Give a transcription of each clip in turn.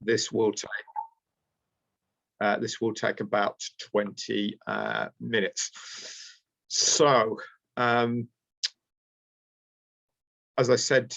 This will take about 20 minutes. So, as I said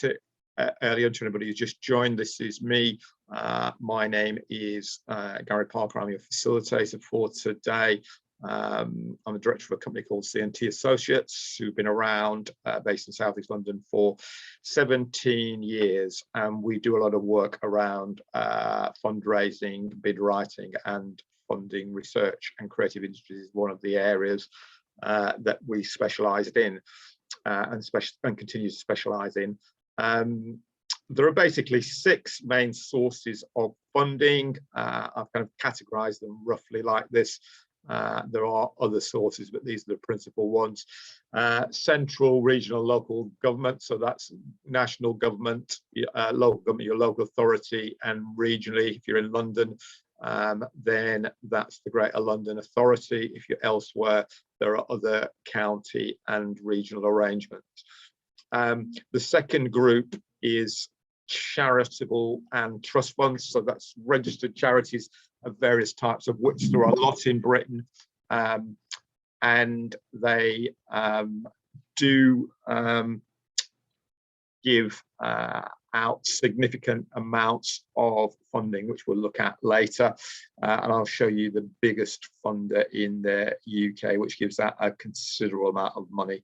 earlier to anybody who's just joined, this is me. My name is Gary Parker. I'm your facilitator for today. I'm a director of a company called C&T Associates, who've been around, based in South East London, for 17 years. And we do a lot of work around fundraising, bid writing, and funding research. And creative industries is one of the areas that we specialised in and continue to specialise in. There are basically 6 main sources of funding. I've kind of categorised them roughly like this. There are other sources, but these are the principal ones. Central, regional, local government, so that's national government, local government, your local authority, and regionally, if you're in London, then that's the Greater London Authority. If you're elsewhere, there are other county and regional arrangements. The second group is charitable and trust funds, so that's registered charities of various types, of which there are a lot in Britain, and they do give out significant amounts of funding, which we'll look at later, and I'll show you the biggest funder in the UK, which gives out a considerable amount of money.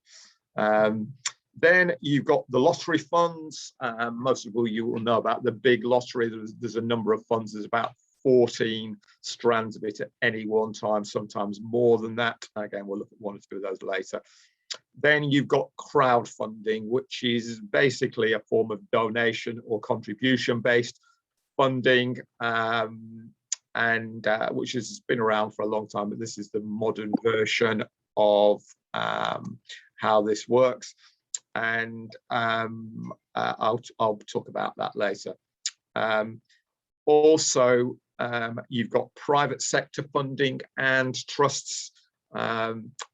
Then you've got the lottery funds. Most of you will know about the big lottery. There's a number of funds. There's about 14 strands of it at any one time, sometimes more than that. Again, we'll look at 1 or 2 of those later. Then you've got crowdfunding, which is basically a form of donation or contribution-based funding, and which has been around for a long time, but this is the modern version of how this works. And I'll talk about that later. Also, you've got private sector funding and trusts,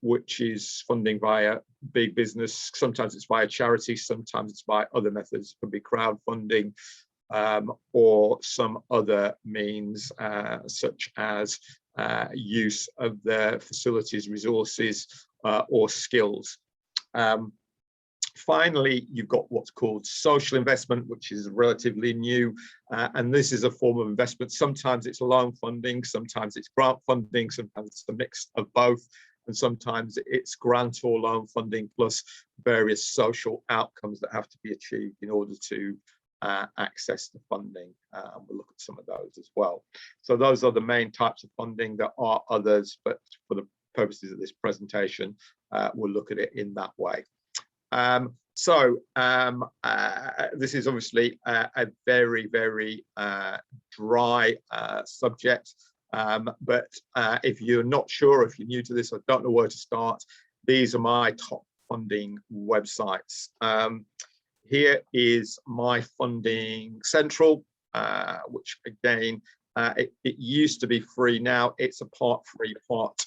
which is funding via big business. Sometimes it's via charity, sometimes it's by other methods. It could be crowdfunding or some other means, such as use of their facilities, resources, or skills. Finally, you've got what's called social investment, which is relatively new, and this is a form of investment. Sometimes it's loan funding, sometimes it's grant funding, sometimes it's a mix of both, and sometimes it's grant or loan funding plus various social outcomes that have to be achieved in order to access the funding, and we'll look at some of those as well. So those are the main types of funding. There are others, but for the purposes of this presentation, we'll look at it in that way. This is obviously a very, very dry subject, but if you're not sure, if you're new to this or don't know where to start, these are my top funding websites. Here is My Funding Central, which again, it used to be free. Now it's a part free, part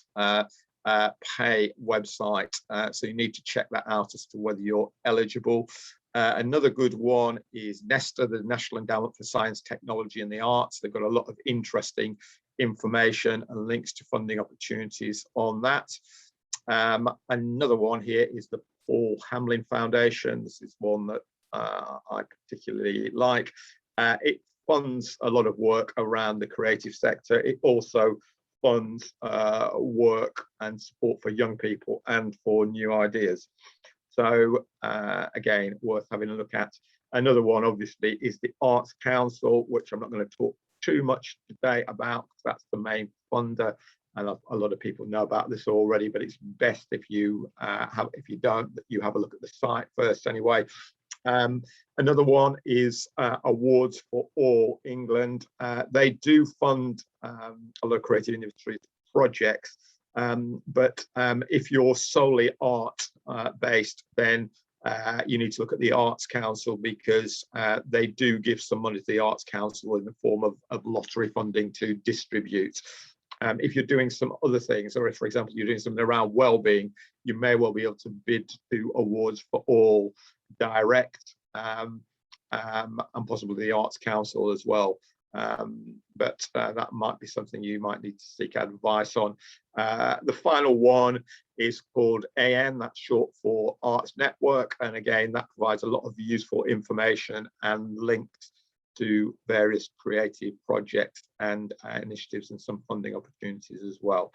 pay website, so you need to check that out as to whether you're eligible. Another good one is Nesta, the National Endowment for Science, Technology and the Arts. They've got a lot of interesting information and links to funding opportunities on that. Another one here is the Paul Hamlin Foundation. This is one that I particularly like. It funds a lot of work around the creative sector. It also funds work and support for young people and for new ideas. So again, worth having a look at. Another one obviously is the Arts Council, which I'm not going to talk too much today about because that's the main funder, and a lot of people know about this already, but it's best if you if you don't, that you have a look at the site first anyway. Another one is Awards for All England. They do fund a lot of creative industry projects, but if you're solely art based, then you need to look at the Arts Council, because they do give some money to the Arts Council in the form of lottery funding to distribute. If you're doing some other things, or if, for example, you're doing something around well-being, you may well be able to bid to Awards for All direct, and possibly the Arts Council as well. but that might be something you might need to seek advice on. The final one is called AN, that's short for Arts Network, and again that provides a lot of useful information and links to various creative projects and initiatives and some funding opportunities as well.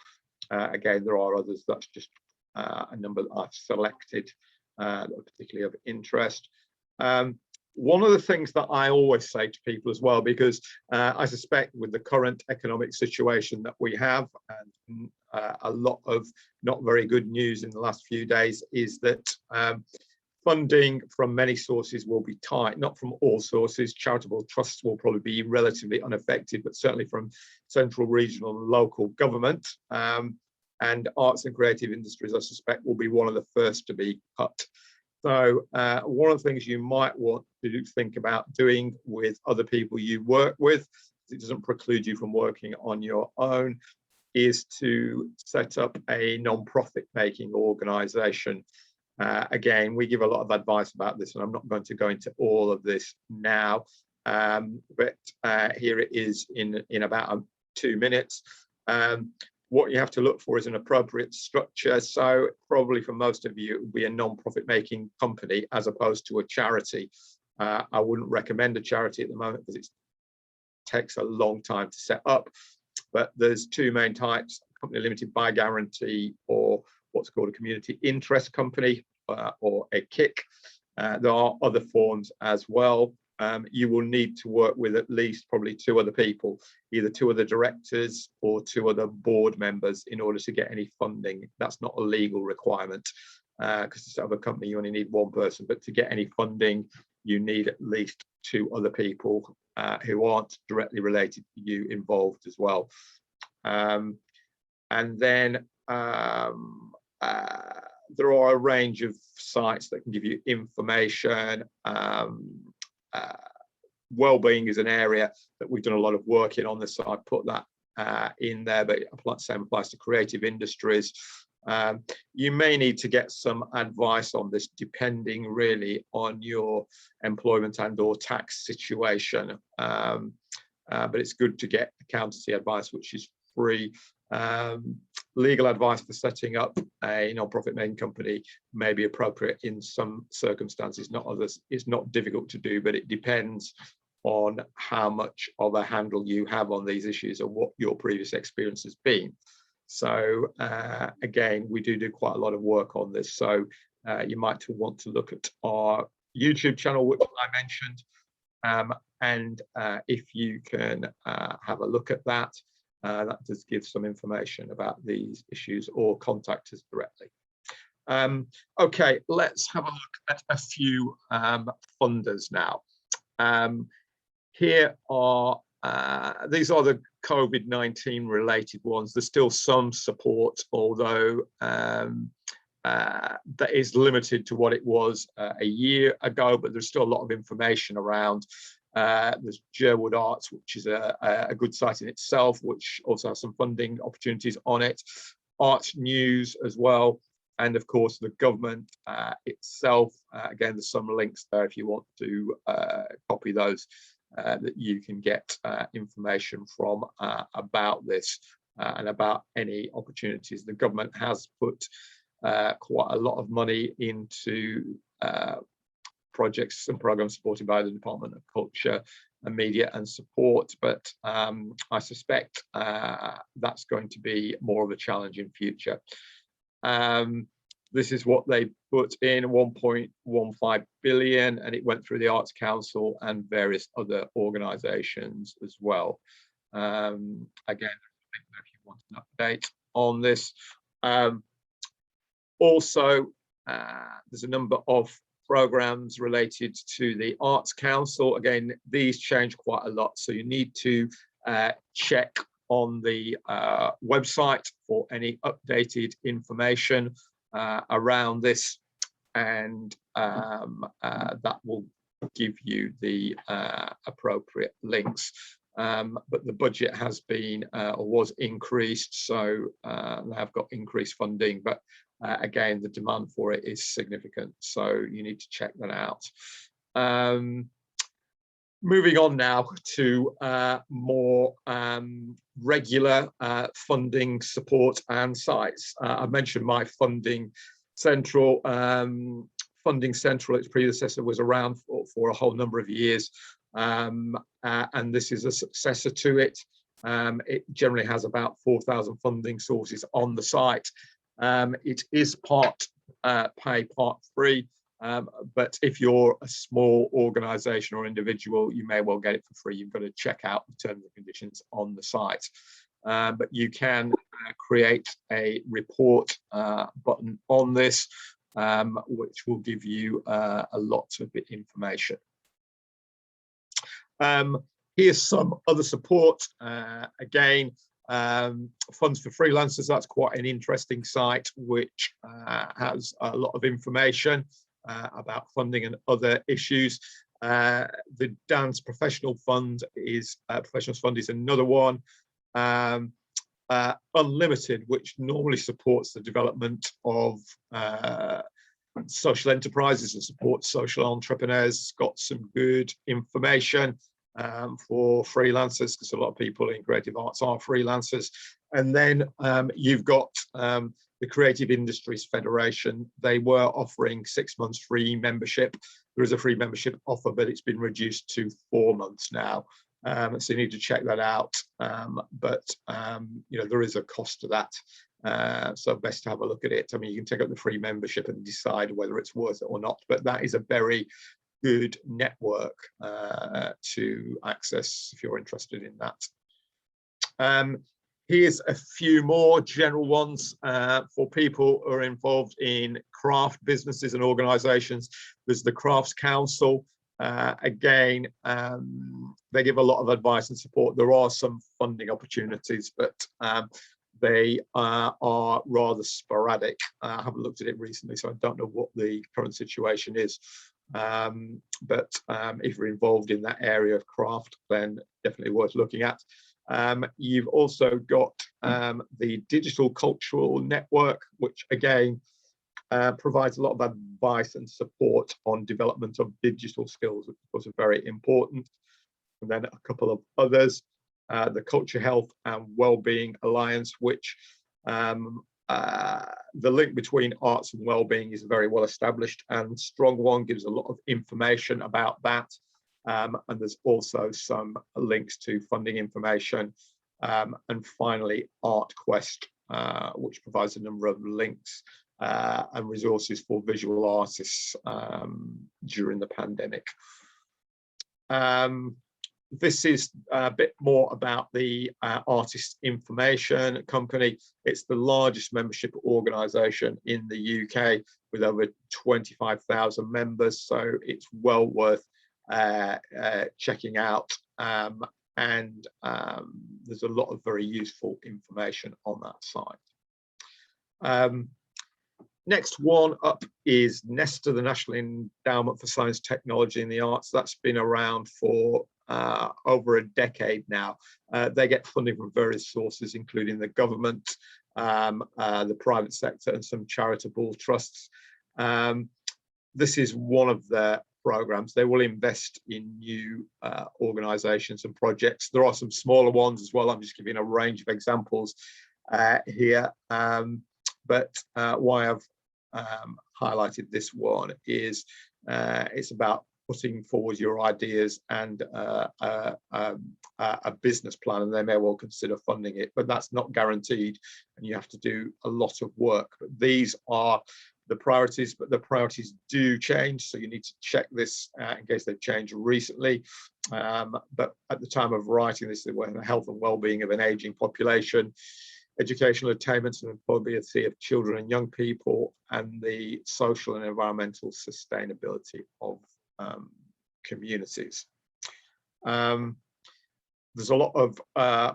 Again, there are others, that's just a number that I've selected that are particularly of interest. One of the things that I always say to people as well, because I suspect with the current economic situation that we have, and a lot of not very good news in the last few days, is that funding from many sources will be tight, not from all sources. Charitable trusts will probably be relatively unaffected, but certainly from central, regional, and local government. And arts and creative industries, I suspect, will be one of the first to be cut. So one of the things you might want to think about doing with other people you work with, it doesn't preclude you from working on your own, is to set up a non-profit making organization. Again, we give a lot of advice about this, and I'm not going to go into all of this now, but here it is in about 2 minutes. What you have to look for is an appropriate structure. So probably for most of you, it would be a non-profit making company as opposed to a charity. I wouldn't recommend a charity at the moment because it takes a long time to set up. But there's two main types: company limited by guarantee, or what's called a community interest company, or a KIC. There are other forms as well. You will need to work with at least probably 2 other people, either 2 other directors or 2 other board members, in order to get any funding. That's not a legal requirement, because to set up a company you only need 1 person, but to get any funding you need at least 2 other people who aren't directly related to you involved as well. And then there are a range of sites that can give you information. Wellbeing is an area that we've done a lot of work in on this, so I put that in there, but the same applies to creative industries. You may need to get some advice on this depending really on your employment and or tax situation, but it's good to get accountancy advice, which is free. Legal advice for setting up a non-profit making company may be appropriate in some circumstances, not others. It's not difficult to do, but it depends on how much of a handle you have on these issues and what your previous experience has been. So again, we do quite a lot of work on this. So you might want to look at our YouTube channel, which I mentioned, and if you can have a look at that. That does give some information about these issues, or contact us directly. Okay, let's have a look at a few funders now. Here are, these are the COVID-19 related ones. There's still some support, although that is limited to what it was a year ago, but there's still a lot of information around. There's Jerwood Arts, which is a good site in itself, which also has some funding opportunities on it. Arts News as well, and of course the government itself. Again, there's some links there if you want to copy those, that you can get information from about this and about any opportunities. The government has put quite a lot of money into projects and programs supported by the Department of Culture and Media and Support, but I suspect that's going to be more of a challenge in future. This is what they put in, 1.15 billion, and it went through the Arts Council and various other organisations as well. Again, if you want an update on this. Also, there's a number of programs related to the Arts Council. Again, these change quite a lot, so you need to check on the website for any updated information around this, and that will give you the appropriate links. But the budget has been or was increased, so they have got increased funding, but again, the demand for it is significant, so you need to check that out. Moving on now to more regular funding support and sites. I mentioned my Funding Central. Funding Central, its predecessor, was around for a whole number of years, and this is a successor to it. It generally has about 4,000 funding sources on the site. It is part pay, part free. But if you're a small organization or individual, you may well get it for free. You've got to check out the terms and conditions on the site. But you can create a report button on this, which will give you a lot of information. Here's some other support. Again, Funds for Freelancers, that's quite an interesting site, which has a lot of information about funding and other issues. The Dance Professionals Fund is another one. Unlimited, which normally supports the development of social enterprises and supports social entrepreneurs, got some good information for freelancers, because a lot of people in creative arts are freelancers. And then you've got the Creative Industries Federation. They were offering 6 months free membership. There is a free membership offer, but it's been reduced to 4 months now. So you need to check that out. But you know, there is a cost to that. So best to have a look at it. I mean, you can take up the free membership and decide whether it's worth it or not, but that is a very good network to access if you're interested in that. Here's a few more general ones for people who are involved in craft businesses and organizations. There's the Crafts Council. Again, they give a lot of advice and support. There are some funding opportunities, but they are rather sporadic. I haven't looked at it recently, so I don't know what the current situation is. But if you're involved in that area of craft, then definitely worth looking at. You've also got the Digital Cultural Network, which again provides a lot of advice and support on development of digital skills, which of course are very important. And then a couple of others, the Culture, Health and Wellbeing Alliance, which the link between arts and wellbeing is very well established, and Strong One gives a lot of information about that. And there's also some links to funding information. And finally, ArtQuest, which provides a number of links and resources for visual artists during the pandemic. This is a bit more about the Artist Information Company. It's the largest membership organisation in the UK with over 25,000 members, so it's well worth checking out. And there's a lot of very useful information on that site. Next one up is NESTA, the National Endowment for Science, Technology and the Arts. That's been around for over a decade now. They get funding from various sources, including the government, the private sector, and some charitable trusts. This is one of their programs. They will invest in new organizations and projects. There are some smaller ones as well. I'm just giving a range of examples here. But why I've highlighted this one is it's about putting forward your ideas and a business plan, and they may well consider funding it, but that's not guaranteed, and you have to do a lot of work. But these are the priorities, but the priorities do change, so you need to check this in case they've changed recently. But at the time of writing this, they were the health and well-being of an aging population, educational attainment and employability of children and young people, and the social and environmental sustainability of communities. There's a lot of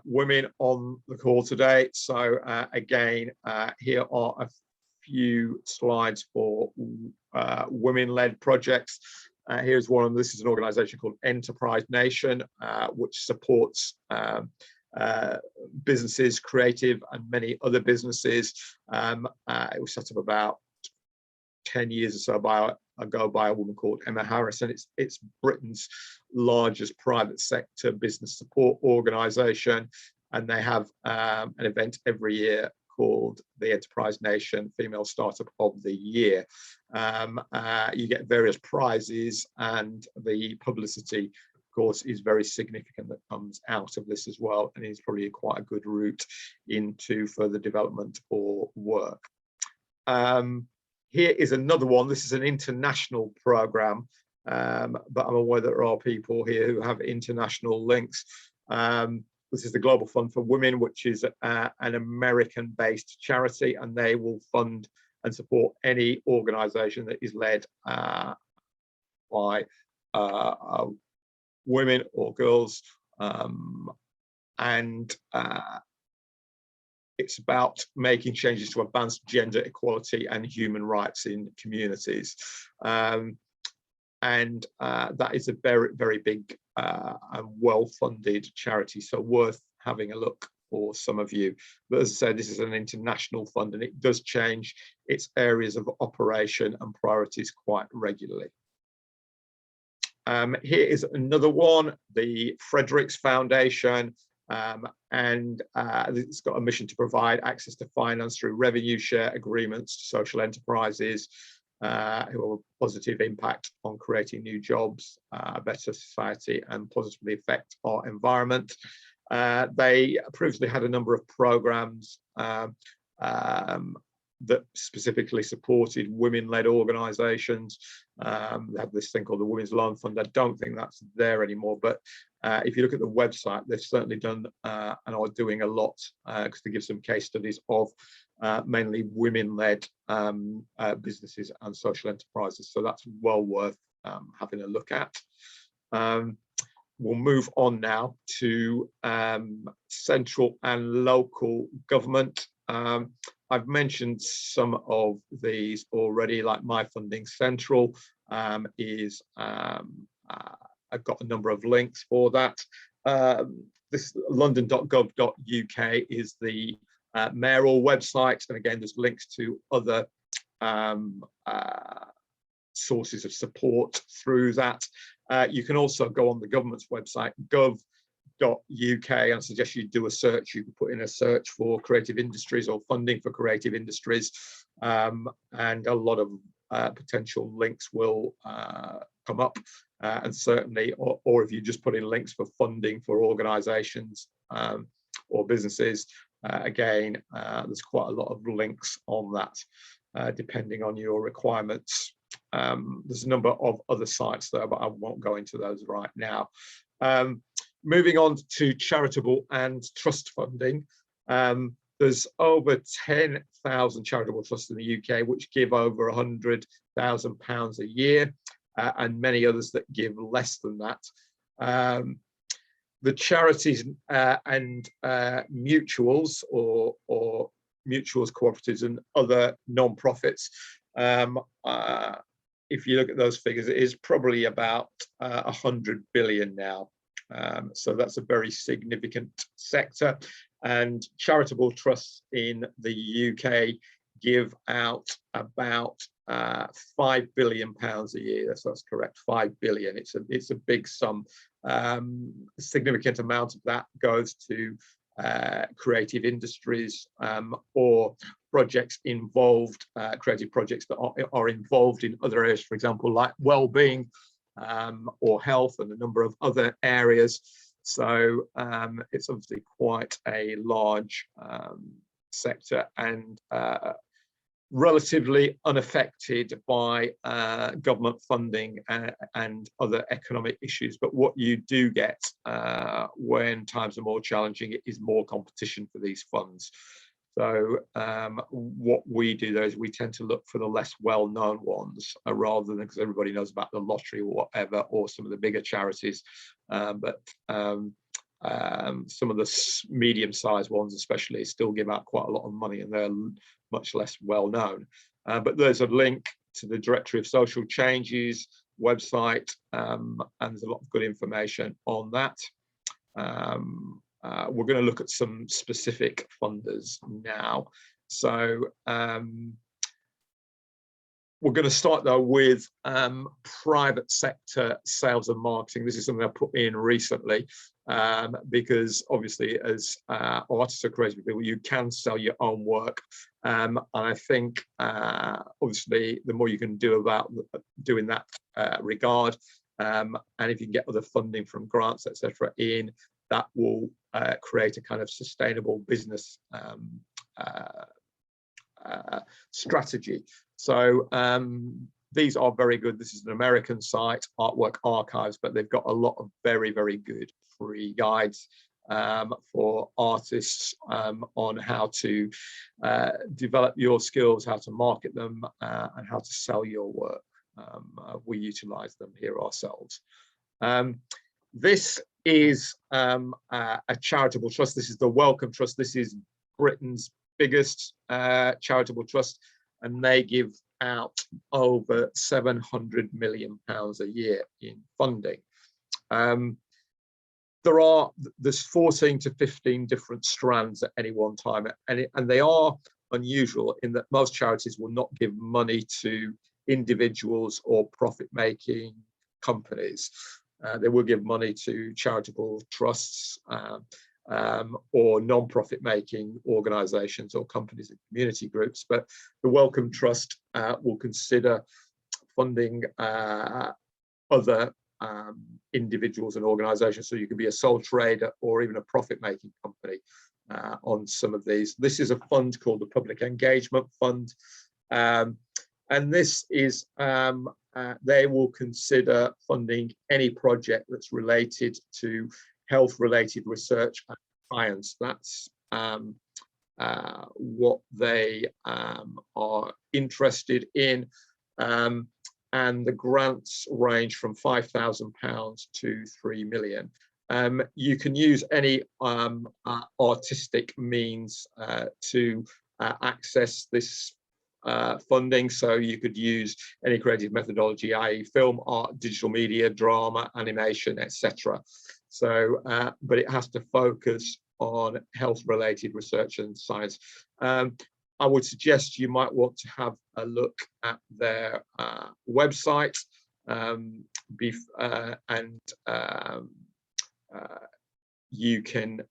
women on the call today, so again, here are a few slides for women-led projects. Here's one of them. This is an organization called Enterprise Nation, which supports businesses, creative and many other businesses. It was set up about 10 years or so by go by a woman called Emma Harris, and it's Britain's largest private sector business support organisation, and they have an event every year called the Enterprise Nation Female Startup of the Year. You get various prizes, and the publicity, of course, is very significant that comes out of this as well, and is probably quite a good route into further development or work. Here is another one. This is an international program, but I'm aware that there are people here who have international links. This is the Global Fund for Women, which is an American-based charity, and they will fund and support any organisation that is led by women or girls, and it's about making changes to advance gender equality and human rights in communities. And that is a very, very big and well-funded charity, so worth having a look for some of you. But as I said, this is an international fund, and it does change its areas of operation and priorities quite regularly. Here is another one, the Fredericks Foundation, and it's got a mission to provide access to finance through revenue share agreements to social enterprises who have a positive impact on creating new jobs, a better society, and positively affect our environment. They previously had a number of programs that specifically supported women-led organisations. They have this thing called the Women's Loan Fund. I don't think that's there anymore, but if you look at the website, they've certainly done and are doing a lot, because they give some case studies of mainly women-led businesses and social enterprises. So that's well worth having a look at. We'll move on now to central and local government. I've mentioned some of these already, like My Funding Central is, I've got a number of links for that. This london.gov.uk is the mayoral website, and again, there's links to other sources of support through that. You can also go on the government's website, gov.uk, and I suggest you do a search. You can put in a search for creative industries or funding for creative industries, and a lot of potential links will come up, and certainly, or if you just put in links for funding for organisations or businesses, again, there's quite a lot of links on that, depending on your requirements. There's a number of other sites there, but I won't go into those right now. Moving on to charitable and trust funding, there's over 10,000 charitable trusts in the UK which give over £100,000 a year, and many others that give less than that. The charities and mutuals or mutuals, cooperatives, and other non-profits, if you look at those figures, it is probably about 100 billion now. So that's a very significant sector, and charitable trusts in the UK give out about £5 billion a year. That's correct, 5 billion. It's a big sum. A significant amount of that goes to creative industries or projects involved, creative projects that are involved in other areas, for example, like well-being or health, and a number of other areas. So it's obviously quite a large sector, and relatively unaffected by government funding and other economic issues. But what you do get when times are more challenging is more competition for these funds. So what we do though is we tend to look for the less well-known ones, rather than, because everybody knows about the lottery or whatever, or some of the bigger charities, but some of the medium-sized ones especially still give out quite a lot of money, and they're much less well known. But there's a link to the Directory of Social Changes website, and there's a lot of good information on that. We're going to look at some specific funders now. So We're going to start though with private sector sales and marketing. This is something I put in recently because obviously as artists or creative people, you can sell your own work. And I think obviously the more you can do about doing that regard, and if you can get other funding from grants, etc., in that will create a kind of sustainable business strategy. So these are very good. This is an American site, Artwork Archives, but they've got a lot of very, very good free guides for artists on how to develop your skills, how to market them, and how to sell your work. We utilize them here ourselves. This is a charitable trust. This is the Wellcome Trust. This is Britain's biggest charitable trust, and they give out over £700 million a year in funding. There's 14 to 15 different strands at any one time, and they are unusual in that most charities will not give money to individuals or profit-making companies. They will give money to charitable trusts or non-profit making organizations or companies and community groups, but the Wellcome Trust will consider funding other individuals and organizations. So you can be a sole trader or even a profit making company on some of these. This is a fund called the Public Engagement Fund, and this is they will consider funding any project that's related to health-related research and science. That's what they are interested in, and the grants range from £5,000 to £3 million. You can use any artistic means to access this funding. So you could use any creative methodology, i.e. film, art, digital media, drama, animation, etc. So, but it has to focus on health-related research and science. I would suggest you might want to have a look at their website, and you can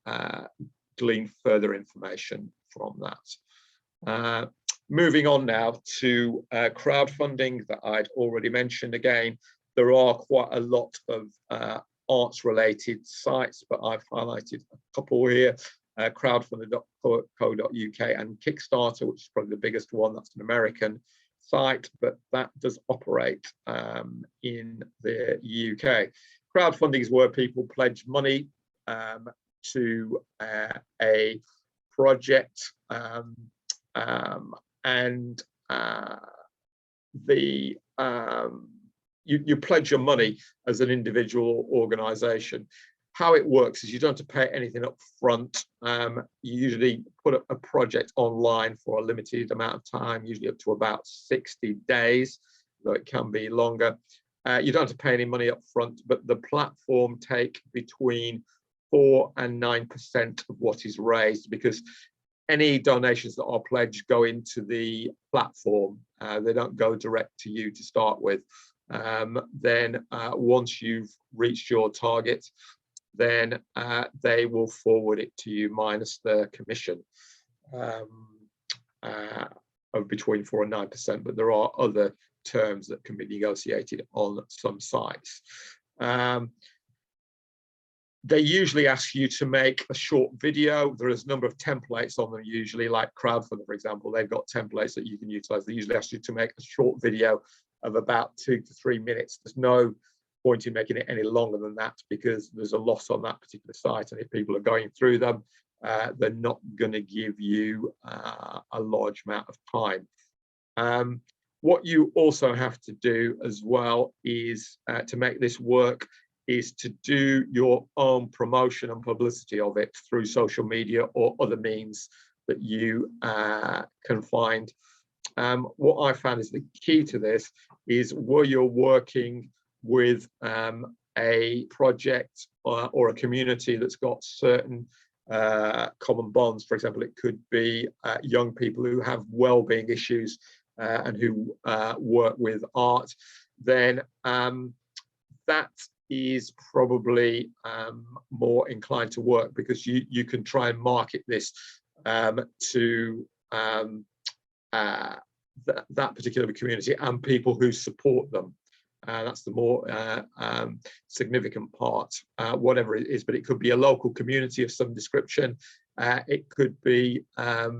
glean further information from that. Moving on now to crowdfunding that I'd already mentioned. Again, there are quite a lot of arts-related sites, but I've highlighted a couple here: crowdfunding.co.uk and Kickstarter, which is probably the biggest one. That's an American site, but that does operate in the UK. Crowdfunding is where people pledge money to a project, and you pledge your money as an individual organization. How it works is you don't have to pay anything up front. You usually put a project online for a limited amount of time, usually up to about 60 days, though it can be longer. You don't have to pay any money up front, but the platform take between 4 and 9% of what is raised, because any donations that are pledged go into the platform. They don't go direct to you to start with. Then once you've reached your target, then they will forward it to you minus the commission of between 4 and 9%, but there are other terms that can be negotiated on some sites. They usually ask you to make a short video. There is a number of templates on them, usually, like Crowdfunding, for example. They've got templates that you can utilize. They usually ask you to make a short video of about 2 to 3 minutes. There's no point in making it any longer than that, because there's a lot on that particular site, and if people are going through them, they're not going to give you a large amount of time. What you also have to do as well is to make this work is to do your own promotion and publicity of it through social media or other means that you can find. What I found is the key to this is where you're working with a project or a community that's got certain common bonds. For example, it could be young people who have well-being issues and who work with art, then that is probably more inclined to work, because you can try and market this to that particular community and people who support them. That's the more significant part, whatever it is, but it could be a local community of some description. It could be a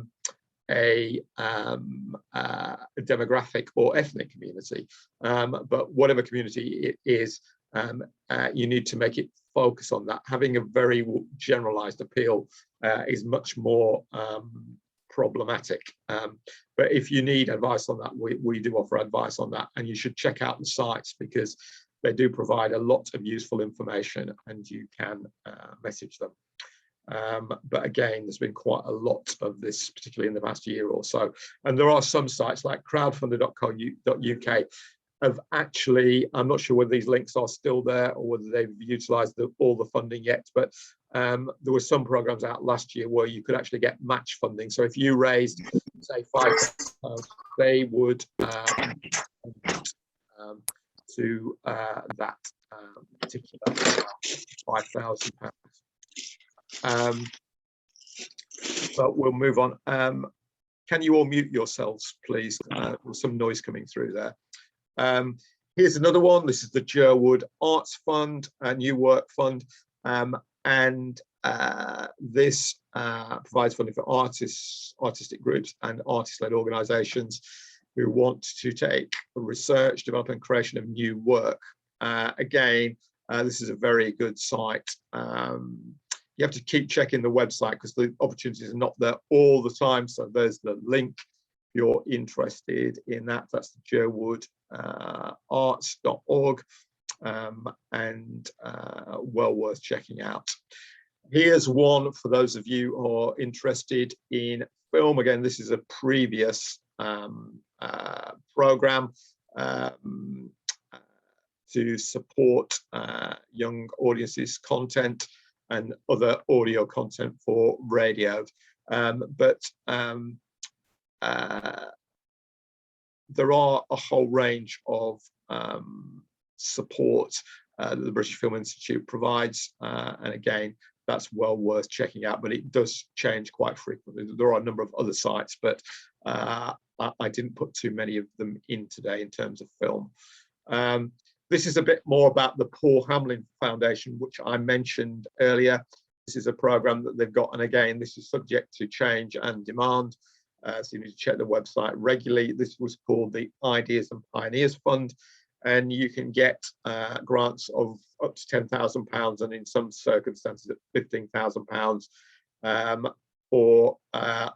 demographic or ethnic community, but whatever community it is, you need to make it focus on that. Having a very generalized appeal is much more problematic. But if you need advice on that, we do offer advice on that, and you should check out the sites, because they do provide a lot of useful information, and you can message them. But again, there's been quite a lot of this, particularly in the past year or so. And there are some sites like crowdfunding.co.uk have actually, I'm not sure whether these links are still there or whether they've utilized all the funding yet, but there were some programs out last year where you could actually get match funding. So if you raised, say, £5, they would to that particular £5,000. But we'll move on. Can you all mute yourselves, please? There's some noise coming through there. Here's another one. This is the Jerwood Arts Fund, a New Work Fund, and this provides funding for artists, artistic groups, and artist-led organisations who want to take research, development, and creation of new work. Again, this is a very good site. You have to keep checking the website because the opportunities are not there all the time. So there's the link if you're interested in that. That's the jerwoodarts.org, and well worth checking out. Here's one for those of you who are interested in film. Again, this is a previous program to support young audiences' content and other audio content for radio. But there are a whole range of support that the British Film Institute provides. And again, that's well worth checking out, but it does change quite frequently. There are a number of other sites, but I didn't put too many of them in today in terms of film. This is a bit more about the Paul Hamlin Foundation, which I mentioned earlier. This is a program that they've got, and again, this is subject to change and demand. So you need to check the website regularly. This was called the Ideas and Pioneers Fund, and you can get grants of up to £10,000, and in some circumstances at £15,000 for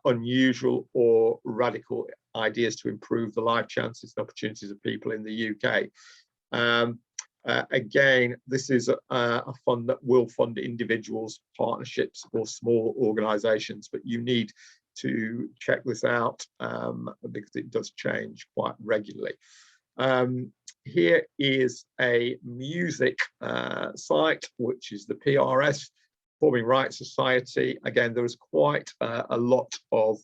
unusual or radical ideas to improve the life chances and opportunities of people in the UK. Again, this is a fund that will fund individuals, partnerships, or small organisations, but you need to check this out because it does change quite regularly. Here is a music site, which is the PRS, Performing Rights Society. Again, there is quite a lot of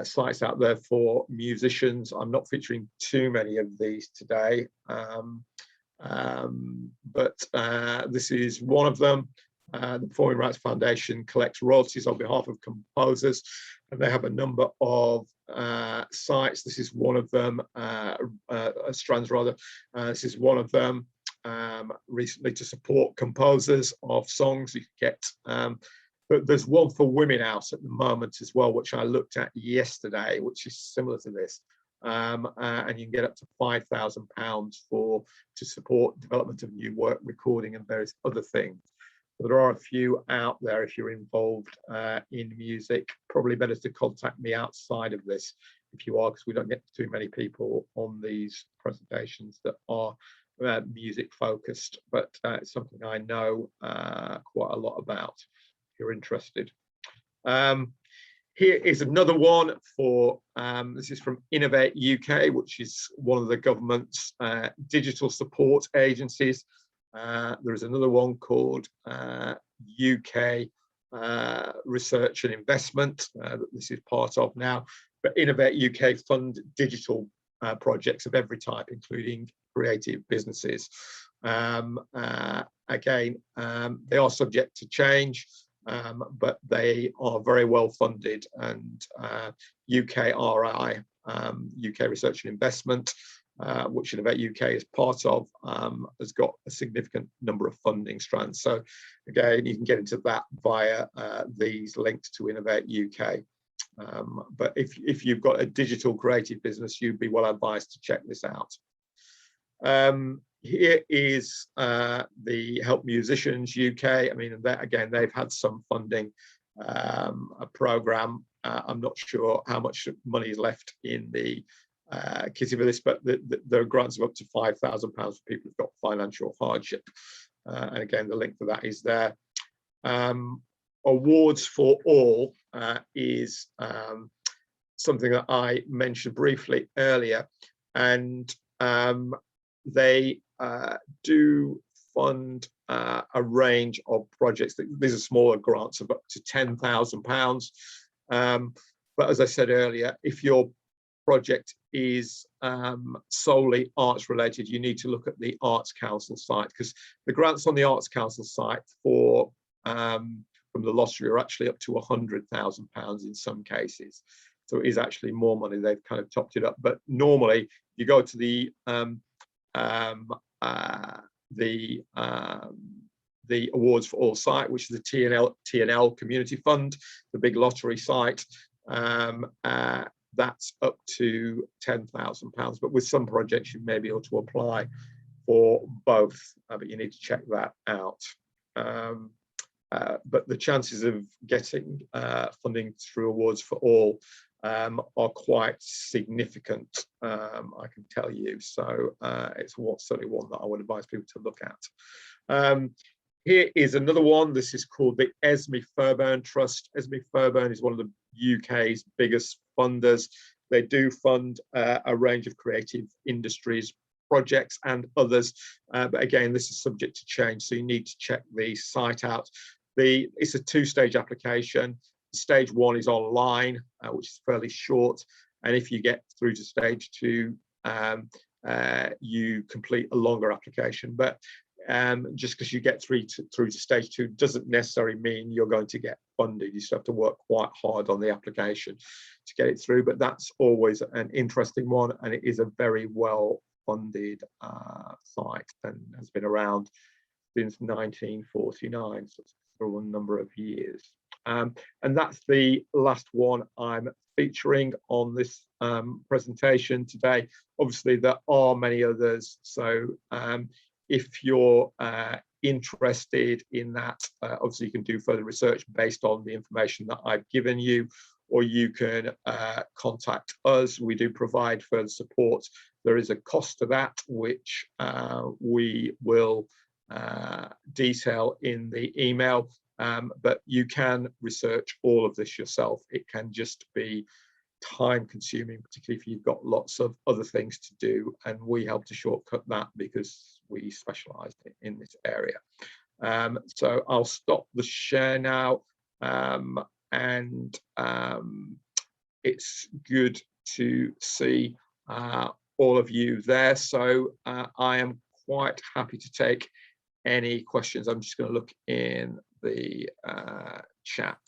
sites out there for musicians. I'm not featuring too many of these today, but this is one of them. The Performing Rights Foundation collects royalties on behalf of composers, and they have a number of sites. This is one of them, strands rather. This is one of them. Recently, to support composers of songs, you get. But there's one for women out at the moment as well, which I looked at yesterday, which is similar to this. And you can get up to £5,000 to support development of new work, recording, and various other things. But there are a few out there if you're involved in music. Probably better to contact me outside of this if you are, because we don't get too many people on these presentations that are music focused. But it's something I know quite a lot about if you're interested. Here is another one for, this is from Innovate UK, which is one of the government's digital support agencies. There is another one called UK Research and Investment that this is part of now. but Innovate UK fund digital projects of every type, including creative businesses. Again, they are subject to change, but they are very well funded, and UKRI, UK Research and Investment, which Innovate UK is part of, has got a significant number of funding strands. So again, you can get into that via these links to Innovate UK. But if you've got a digital creative business, you'd be well advised to check this out. Here is the Help Musicians UK. I mean, again, they've had some funding, a program. I'm not sure how much money is left in the kitty for this, but there are grants of up to £5,000 for people who've got financial hardship. And again, the link for that is there. Awards for All is something that I mentioned briefly earlier, and they do fund a range of projects. These are smaller grants of up to £10,000. But as I said earlier, if your project is solely arts related, you need to look at the Arts Council site, because the grants on the Arts Council site for from the lottery are actually up to £100,000 in some cases. So it is actually more money. They've kind of topped it up. But normally you go to the Awards for All site, which is the T&L Community Fund, the big lottery site. That's up to £10,000. But with some projects, you may be able to apply for both, but you need to check that out. But the chances of getting funding through Awards for All are quite significant, I can tell you. So it's certainly one that I would advise people to look at. Here is another one. This is called the Esme Fairbairn Trust. Esme Fairbairn is one of the UK's biggest funders. They do fund a range of creative industries projects and others, but again, this is subject to change, so you need to check the site out. It's a two-stage application. Stage 1 is online, which is fairly short, and if you get through to stage 2, you complete a longer application. But just because you get through to stage 2 doesn't necessarily mean you're going to get funded. You still have to work quite hard on the application to get it through, but that's always an interesting one, and it is a very well funded site and has been around since 1949, so it's for a number of years. And that's the last one I'm featuring on this presentation today. Obviously, there are many others, so if you're interested in that, obviously you can do further research based on the information that I've given you, or you can contact us. We do provide further support. There is a cost to that, which we will detail in the email, but you can research all of this yourself. It can just be time consuming, particularly if you've got lots of other things to do, and we help to shortcut that because we specialize in this area. So I'll stop the share now, and it's good to see all of you there. So I am quite happy to take any questions. I'm just going to look in the chat.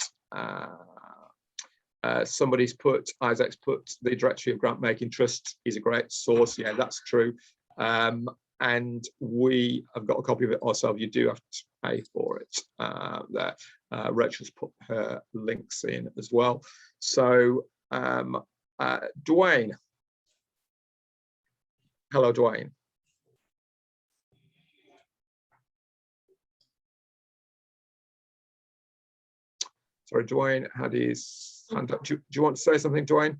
Isaac's put the Directory of Grant Making Trusts is a great source. Yeah, that's true. And we have got a copy of it ourselves. You do have to pay for it there. Rachel's put her links in as well. So Dwayne. Hello, Dwayne. Sorry, Dwayne had his hand up. Do you want to say something, Dwayne?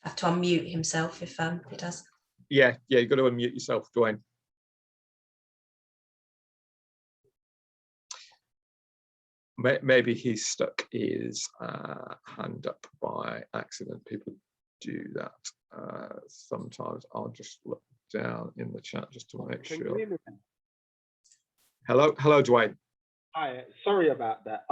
Have to unmute himself if he does. Yeah, you've got to unmute yourself, Dwayne. Maybe he stuck his hand up by accident. People do that sometimes. I'll just look down in the chat just to make sure. Hello, Dwayne. Hi, sorry about that.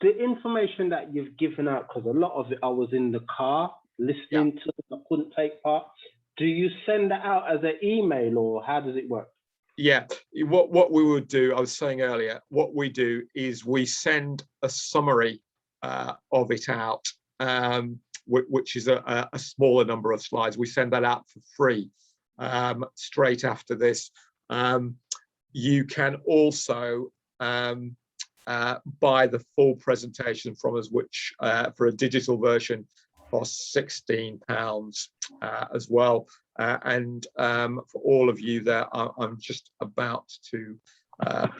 the information that you've given out, because a lot of it I was in the car listening to, I couldn't take part. Do you send that out as an email, or how does it work? Yeah, what we would do, I was saying earlier, what we do is we send a summary of it out, which is a smaller number of slides. We send that out for free straight after this. You can also buy the full presentation from us, which for a digital version costs £16 as well. And for all of you there, I'm just about to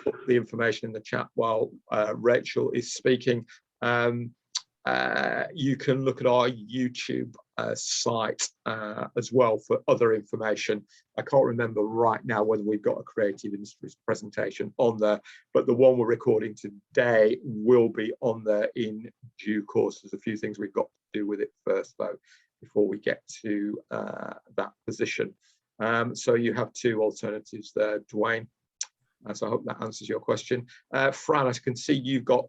put the information in the chat while Rachel is speaking. You can look at our YouTube site as well for other information. I can't remember right now whether we've got a creative industries presentation on there, but the one we're recording today will be on there in due course. There's a few things we've got to do with it first, though, before we get to that position. So you have two alternatives there, Dwayne. So I hope that answers your question. Fran, I can see you've got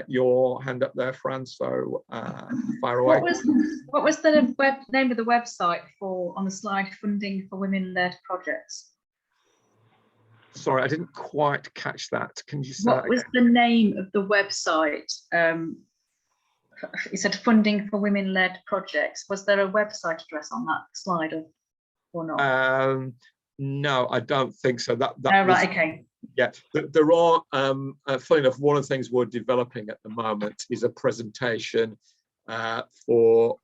your hand up there, Fran, so fire away. What was the name of the website for, on the slide, funding for women-led projects? Sorry, I didn't quite catch that. Can you say what was the name of the website? It said funding for women-led projects. Was there a website address on that slide or not? No, I don't think so. That oh, right, okay. Yeah, there are, funny enough, one of the things we're developing at the moment is a presentation for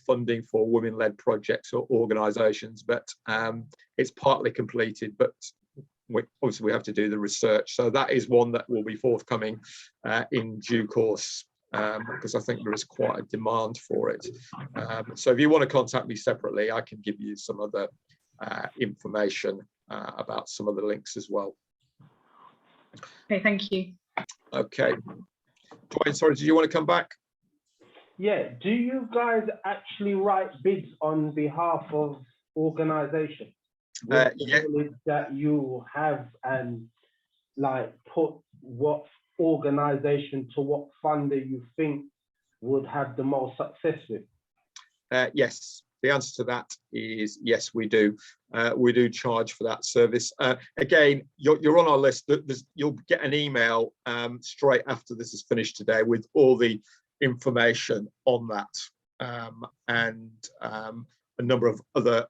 funding for women-led projects or organisations, but it's partly completed, but obviously we have to do the research. So that is one that will be forthcoming in due course, because I think there is quite a demand for it. So if you want to contact me separately, I can give you some other information about some of the links as well. Okay, thank you. Okay. Dwayne, sorry, did you want to come back? Yeah, do you guys actually write bids on behalf of organizations? Yeah. That you have, and like put what organization to what funder you think would have the most success with? Yes. The answer to that is yes, we do. We do charge for that service. Again, you're on our list. You'll get an email straight after this is finished today with all the information on that, and a number of other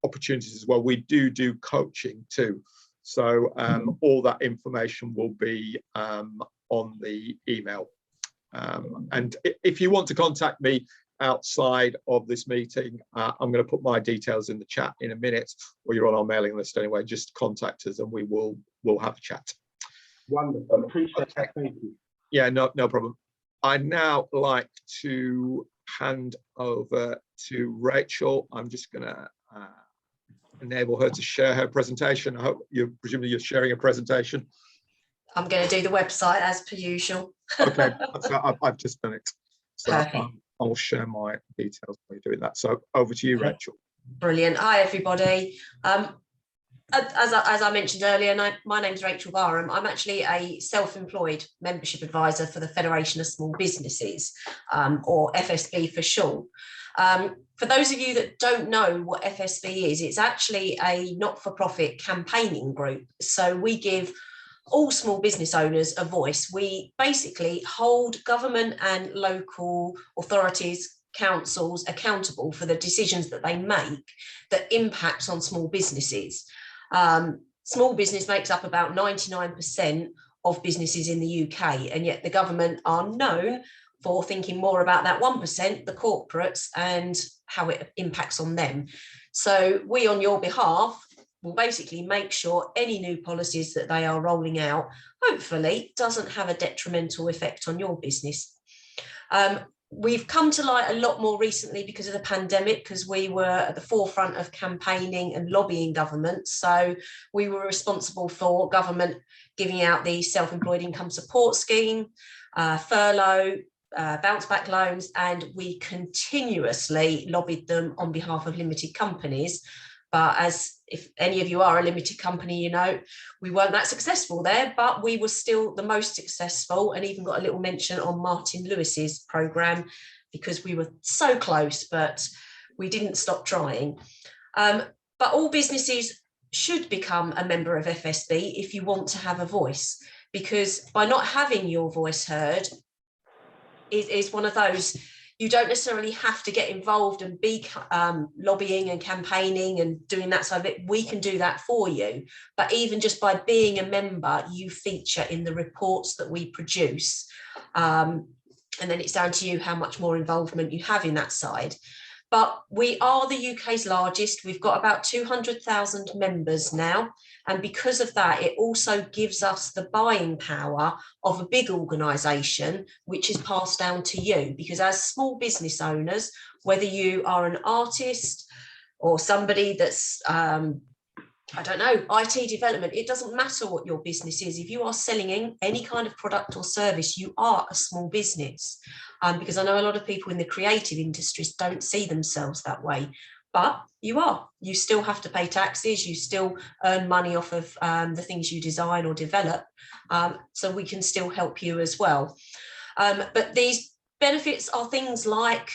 opportunities as well. We do coaching too. So all that information will be on the email. And if you want to contact me outside of this meeting, I'm going to put my details in the chat in a minute, or you're on our mailing list anyway. Just contact us and we'll have a chat. Wonderful. Appreciate that. Thank you. Yeah, no problem. I'd now like to hand over to Rachel. I'm just going to enable her to share her presentation. I hope presumably you're sharing a presentation. I'm going to do the website as per usual. Okay, so I've just done it. So Perfect. I'll share my details while you're doing that. So over to you, Rachel. Brilliant. Hi, everybody. As I mentioned earlier, my name's Rachel Barham. I'm actually a self-employed membership advisor for the Federation of Small Businesses, or FSB for short. For those of you that don't know what FSB is, it's actually a not-for-profit campaigning group. So we give all small business owners a voice. We basically hold government and local authorities, councils accountable for the decisions that they make that impact on small businesses. Small business makes up about 99% of businesses in the UK, and yet the government are known for thinking more about that 1%, the corporates, and how it impacts on them. So we, on your behalf, will basically make sure any new policies that they are rolling out, hopefully, doesn't have a detrimental effect on your business. We've come to light a lot more recently because of the pandemic, because we were at the forefront of campaigning and lobbying government. So we were responsible for government giving out the self-employed income support scheme, furlough, bounce back loans, and we continuously lobbied them on behalf of limited companies. But as if any of you are a limited company, you know, we weren't that successful there, but we were still the most successful, and even got a little mention on Martin Lewis's programme because we were so close, but we didn't stop trying. But all businesses should become a member of FSB if you want to have a voice, because by not having your voice heard is one of those, you don't necessarily have to get involved and be lobbying and campaigning and doing that side of it. We can do that for you. But even just by being a member, you feature in the reports that we produce. And then it's down to you how much more involvement you have in that side. But we are the UK's largest. We've got about 200,000 members now. And because of that, it also gives us the buying power of a big organisation, which is passed down to you. Because as small business owners, whether you are an artist or somebody that's, I don't know, IT development, it doesn't matter what your business is. If you are selling any kind of product or service, you are a small business. Because I know a lot of people in the creative industries don't see themselves that way, but you are. You still have to pay taxes, you still earn money off of the things you design or develop, so we can still help you as well. But these benefits are things like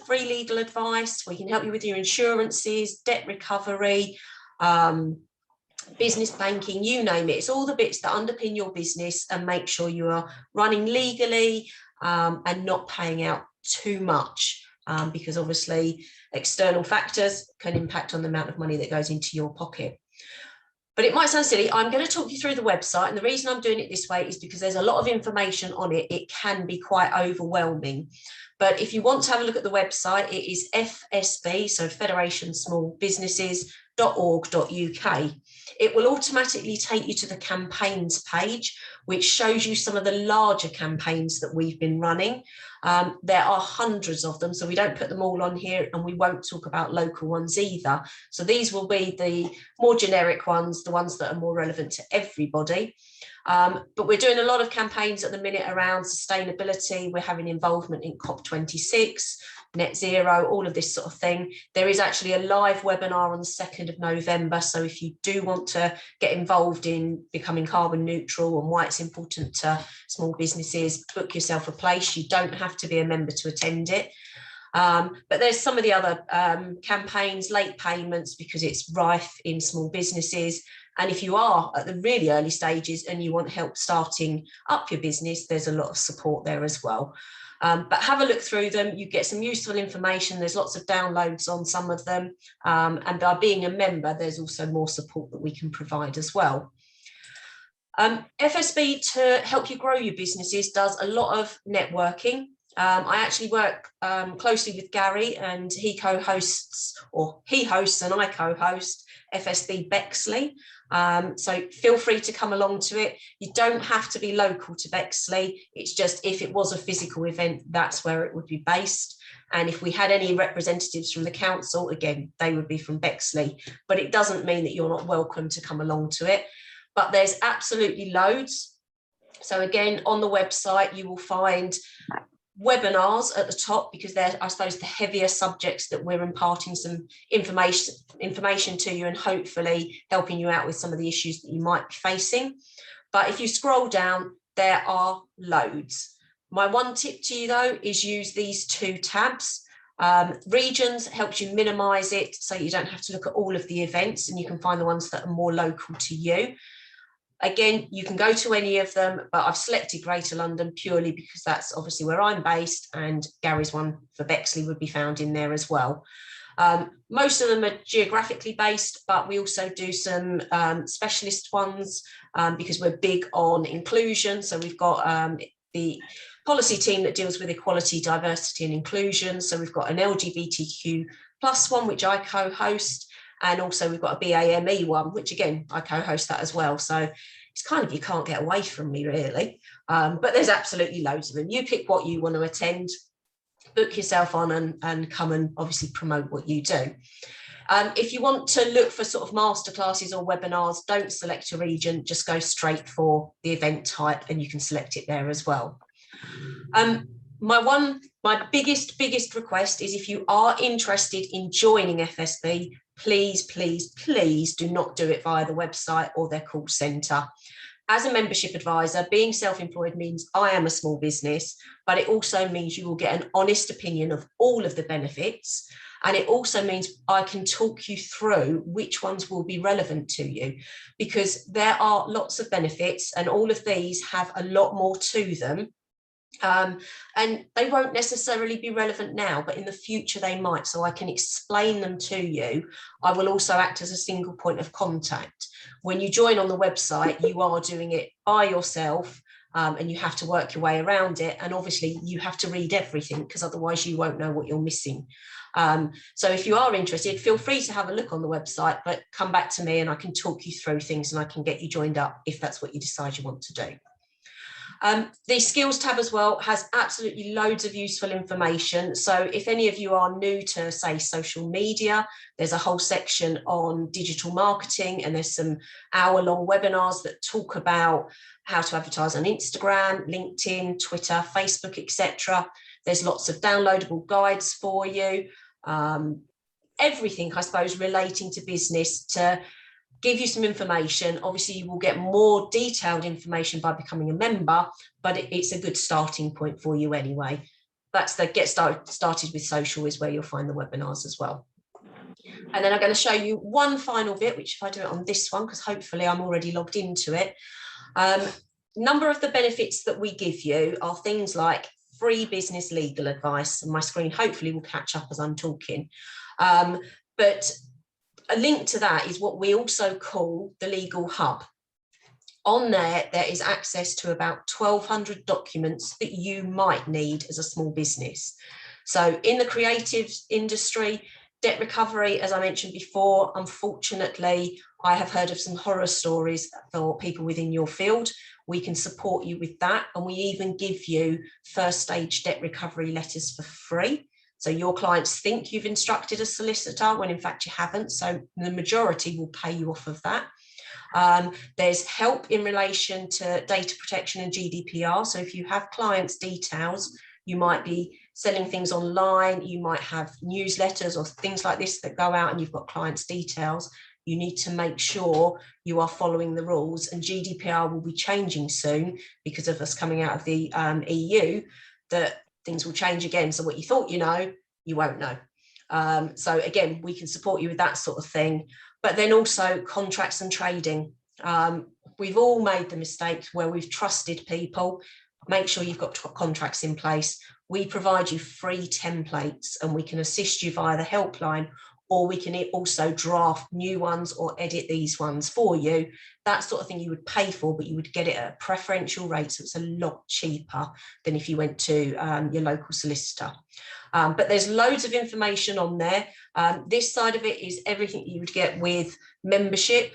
free legal advice, we can help you with your insurances, debt recovery, business banking, you name it. It's all the bits that underpin your business and make sure you are running legally and not paying out too much, because obviously external factors can impact on the amount of money that goes into your pocket. But it might sound silly. I'm going to talk you through the website, and the reason I'm doing it this way is because there's a lot of information on it. It can be quite overwhelming. But if you want to have a look at the website, it is FSB, so Federation Small Businesses.org.uk. It will automatically take you to the campaigns page, which shows you some of the larger campaigns that we've been running. There are hundreds of them, so we don't put them all on here, and we won't talk about local ones either. So these will be the more generic ones, the ones that are more relevant to everybody. But we're doing a lot of campaigns at the minute around sustainability. We're having involvement in COP26, net zero, all of this sort of thing. There is actually a live webinar on the 2nd of November. So if you do want to get involved in becoming carbon neutral and why it's important to small businesses, book yourself a place. You don't have to be a member to attend it. But there's some of the other campaigns, late payments, because it's rife in small businesses. And if you are at the really early stages and you want help starting up your business, there's a lot of support there as well. But have a look through them. You get some useful information. There's lots of downloads on some of them. And by being a member, there's also more support that we can provide as well. FSB, to help you grow your businesses, does a lot of networking. I actually work closely with Gary, and he hosts and I co-host FSB Bexley. So feel free to come along to it. You don't have to be local to Bexley. It's just if it was a physical event, that's where it would be based. And if we had any representatives from the council, again, they would be from Bexley. But it doesn't mean that you're not welcome to come along to it. But there's absolutely loads. So again, on the website, you will find webinars at the top, because they're, I suppose, the heavier subjects that we're imparting some information to you and hopefully helping you out with some of the issues that you might be facing. But if you scroll down, there are loads. My one tip to you though is use these two tabs. Regions helps you minimize it so you don't have to look at all of the events, and you can find the ones that are more local to you. Again, you can go to any of them, but I've selected Greater London purely because that's obviously where I'm based, and Gary's one for Bexley would be found in there as well. Most of them are geographically based, but we also do some specialist ones because we're big on inclusion. So we've got the policy team that deals with equality, diversity and inclusion. So we've got an LGBTQ+ one, which I co-host. And also we've got a BAME one, which again, I co-host that as well. So it's kind of, you can't get away from me really. But there's absolutely loads of them. You pick what you want to attend, book yourself on and come and obviously promote what you do. If you want to look for sort of masterclasses or webinars, don't select a region, just go straight for the event type and you can select it there as well. My biggest request is if you are interested in joining FSB, please, please, please do not do it via the website or their call centre. As a membership advisor, being self-employed means I am a small business, but it also means you will get an honest opinion of all of the benefits. And it also means I can talk you through which ones will be relevant to you, because there are lots of benefits and all of these have a lot more to them. And they won't necessarily be relevant now, but in the future they might. So I can explain them to you. I will also act as a single point of contact. When you join on the website, you are doing it by yourself, and you have to work your way around it. And obviously you have to read everything, because otherwise you won't know what you're missing. So if you are interested, feel free to have a look on the website, but come back to me and I can talk you through things and I can get you joined up if that's what you decide you want to do. The skills tab as well has absolutely loads of useful information. So if any of you are new to, say, social media, there's a whole section on digital marketing, and there's some hour-long webinars that talk about how to advertise on Instagram, LinkedIn, Twitter, Facebook, etc. There's lots of downloadable guides for you. Everything, I suppose, relating to business to give you some information. Obviously, you will get more detailed information by becoming a member, but it's a good starting point for you anyway. That's the get started with social is where you'll find the webinars as well. And then I'm going to show you one final bit, which if I do it on this one, because hopefully I'm already logged into it. Number of the benefits that we give you are things like free business legal advice, and my screen hopefully will catch up as I'm talking. But a link to that is what we also call the Legal Hub. On there is access to about 1,200 documents that you might need as a small business. So in the creative industry, debt recovery, as I mentioned before, unfortunately, I have heard of some horror stories for people within your field. We can support you with that. And we even give you first stage debt recovery letters for free. So your clients think you've instructed a solicitor when in fact you haven't. So the majority will pay you off of that. There's help in relation to data protection and GDPR. So if you have clients' details, you might be selling things online, you might have newsletters or things like this that go out and you've got clients' details. You need to make sure you are following the rules, and GDPR will be changing soon because of us coming out of the EU, that things will change again. So what you thought you know, you won't know. So again, we can support you with that sort of thing. But then also contracts and trading. We've all made the mistake where we've trusted people. Make sure you've got contracts in place. We provide you free templates and we can assist you via the helpline, or we can also draft new ones or edit these ones for you. That sort of thing you would pay for, but you would get it at a preferential rate. So it's a lot cheaper than if you went to your local solicitor. But there's loads of information on there. This side of it is everything you would get with membership.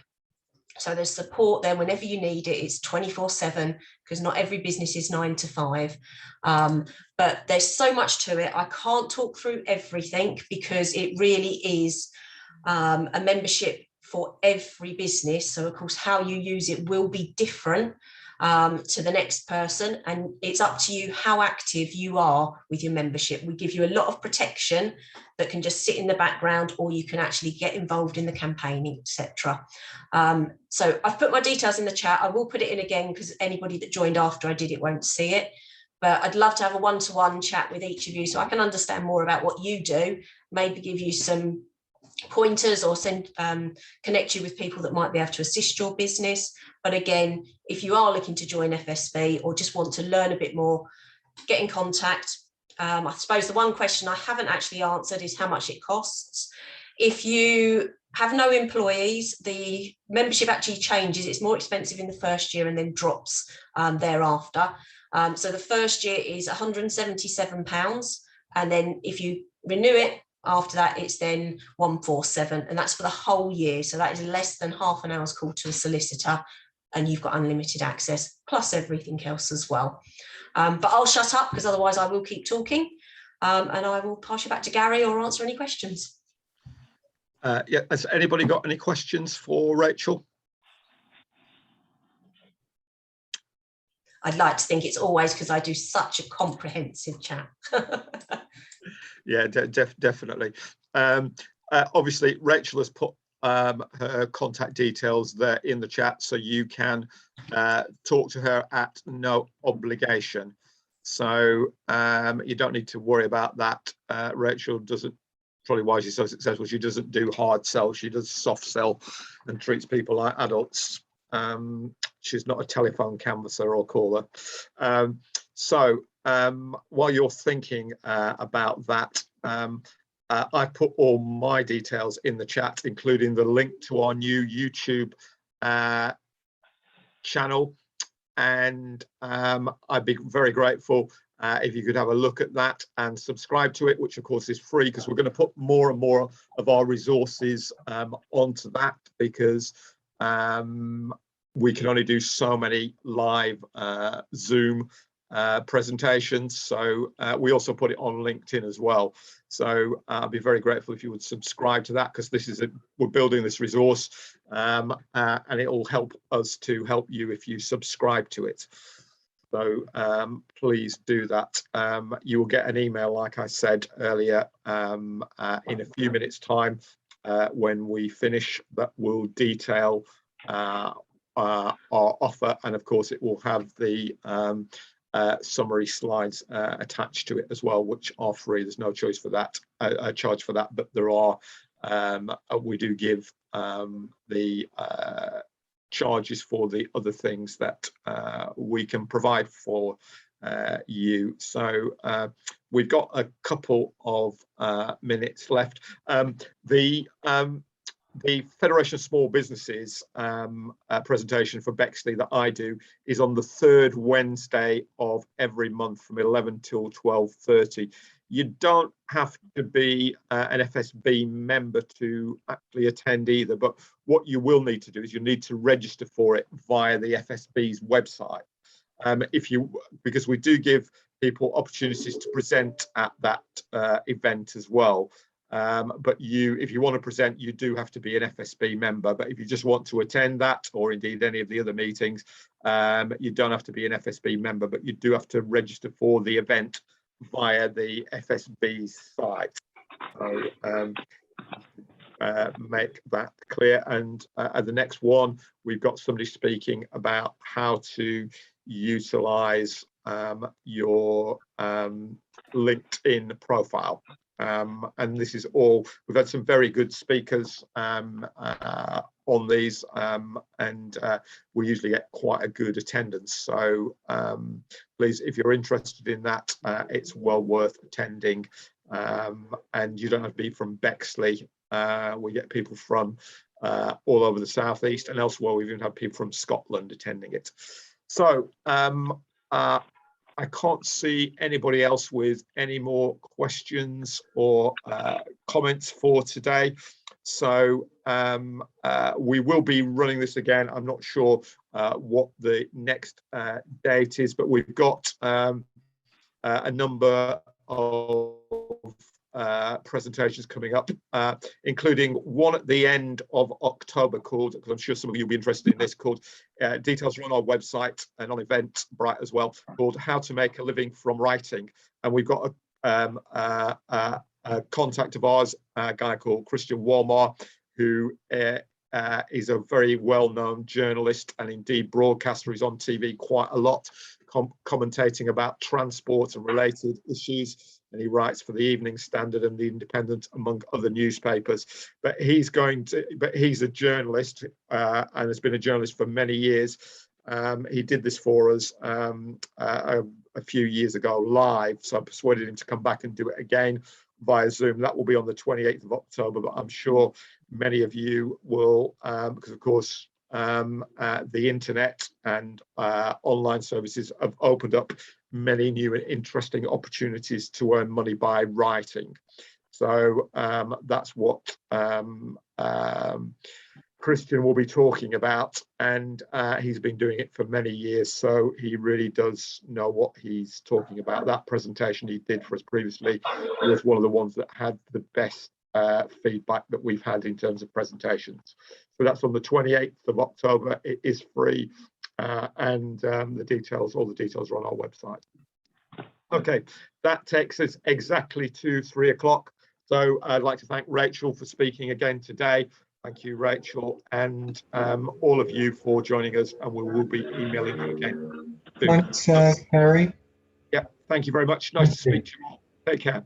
So there's support there whenever you need it. It's 24/7 because not every business is 9 to 5. But there's so much to it. I can't talk through everything because it really is a membership for every business. So of course, how you use it will be different to the next person, and it's up to you how active you are with your membership. We give you a lot of protection that can just sit in the background, or you can actually get involved in the campaigning, etc. So I've put my details in the chat. I will put it in again because anybody that joined after I did it won't see it, but I'd love to have a one-to-one chat with each of you so I can understand more about what you do, maybe give you some pointers or connect you with people that might be able to assist your business. But again, if you are looking to join FSV or just want to learn a bit more, get in contact. I suppose the one question I haven't actually answered is how much it costs. If you have no employees, the membership actually changes. It's more expensive in the first year and then drops thereafter. So the first year is £177, and then if you renew it after that, it's then 147, and that's for the whole year. So that is less than half an hour's call to a solicitor, and you've got unlimited access plus everything else as well. But I'll shut up because otherwise I will keep talking, and I will pass you back to Gary or answer any questions. Yeah, has anybody got any questions for Rachel? I'd like to think it's always because I do such a comprehensive chat. Yeah, definitely. obviously Rachel has put her contact details there in the chat, so you can talk to her at no obligation. So you don't need to worry about that. Rachel doesn't, probably why she's so successful, she doesn't do hard sell, she does soft sell and treats people like adults. She's not a telephone canvasser or caller. So while you're thinking about that, I put all my details in the chat, including the link to our new YouTube channel. And I'd be very grateful if you could have a look at that and subscribe to it, which of course is free, because we're going to put more and more of our resources onto that, because we can only do so many live Zoom presentations. So we also put it on LinkedIn as well. So I'd be very grateful if you would subscribe to that, because this is we're building this resource, and it will help us to help you if you subscribe to it. So please do that. You will get an email, like I said earlier, in a few minutes' time when we finish, that will detail our offer, and of course it will have the summary slides attached to it as well, which are free. There's no choice for that, charge for that, but there are we do give the charges for the other things that we can provide for you. So we've got a couple of minutes left. The Federation of Small Businesses presentation for Bexley that I do is on the third Wednesday of every month from 11 till 12:30. You don't have to be an FSB member to actually attend either, but what you will need to do is you need to register for it via the FSB's website. Because we do give people opportunities to present at that event as well. But if you want to present, you do have to be an FSB member. But if you just want to attend that, or indeed any of the other meetings, you don't have to be an FSB member, but you do have to register for the event via the FSB site. So make that clear. And at the next one, we've got somebody speaking about how to utilize your LinkedIn profile. And this is all, we've had some very good speakers on these, and we usually get quite a good attendance. So please, if you're interested in that, it's well worth attending. And you don't have to be from Bexley. We get people from all over the southeast and elsewhere. We've even had people from Scotland attending it. So I can't see anybody else with any more questions or comments for today. So we will be running this again. I'm not sure what the next date is, but we've got a number of presentations coming up, including one at the end of October called, because I'm sure some of you will be interested in this, called details are on our website and on Eventbrite as well, called How to Make a Living from Writing. And we've got a contact of ours, a guy called Christian Walmar, who is a very well-known journalist and indeed broadcaster. He's on TV quite a lot, commentating about transport and related issues. And he writes for the Evening Standard and the Independent, among other newspapers. But he's a journalist and has been a journalist for many years. He did this for us a few years ago live, so I persuaded him to come back and do it again via Zoom. That will be on the 28th of October, but I'm sure many of you will, because of course the internet and online services have opened up many new and interesting opportunities to earn money by writing. So that's what Christian will be talking about, and he's been doing it for many years, so he really does know what he's talking about. That presentation he did for us previously was one of the ones that had the best feedback that we've had in terms of presentations. So that's on the 28th of October. It is free, and all the details are on our website. Okay, that takes us exactly to 3 o'clock. So I'd like to thank Rachel for speaking again today. Thank you, Rachel, and all of you for joining us, and we will be emailing you again. Thanks, Gary. Yeah, thank you very much. Nice to speak to you all. Take care.